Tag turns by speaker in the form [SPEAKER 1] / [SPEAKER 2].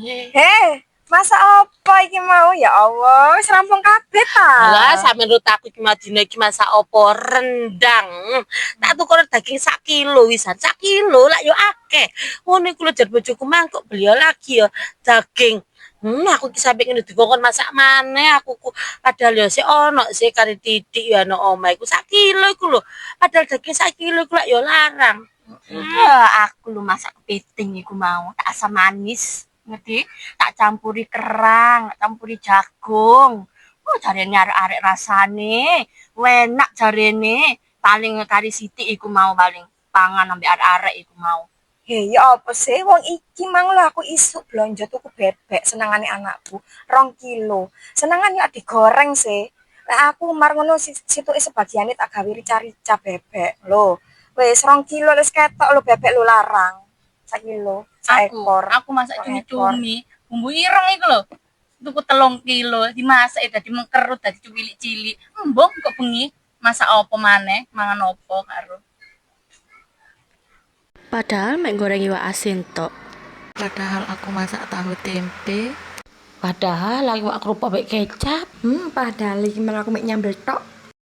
[SPEAKER 1] Heh, masa apa iki mau? Ya Allah, wis rampung kabeh ta.
[SPEAKER 2] Lah, menurut aku iki madine iki masak opo rendang. Tak tuku daging sak kilo wisan. Sak kilo lah yo akeh. Ngono iku lho jar bojoku mangkok beli lagi ya daging. Aku ki sampe ngene dikongkon masak maneh aku padahal ya sik ono sih kari titik ya ono omah iku sak kilo iku lho. Padahal daging sak kilo iku lah yo larang.
[SPEAKER 3] Aku lu masak kepiting iku mau tak asam manis, ngerti? Tak campuri kerang, tak campuri jagung. Jarene arek-arek rasane enak jarene. Paling kari sithik iku mau paling pangan ambek arek-arek iku mau.
[SPEAKER 1] Heh, ya apa sih wong iki mang lho aku isuk blonjo tuku bebek senengane anakku 2 kilo. Senengane ya digoreng sih. Lah aku mar ngono situke sebagiane tak gawe rica-rica bebek. Lho, wis 2 kilo wis ketok lho bebek lho larang. 1 kilo, sak ekor.
[SPEAKER 3] Aku masak cumi-cumi, bumbu ireng iku lho. Tuku 3 kilo, dimasak dadi mengkerut dadi cilik-cilik. Embong kok bengi masak apa maneh, mangan apa karo.
[SPEAKER 4] Padahal mek goreng iwak asin tok.
[SPEAKER 5] Padahal aku masak tahu tempe.
[SPEAKER 2] Padahal lagi wak kerupuk mek kecap.
[SPEAKER 5] Padahal iki aku mek nyambel tok.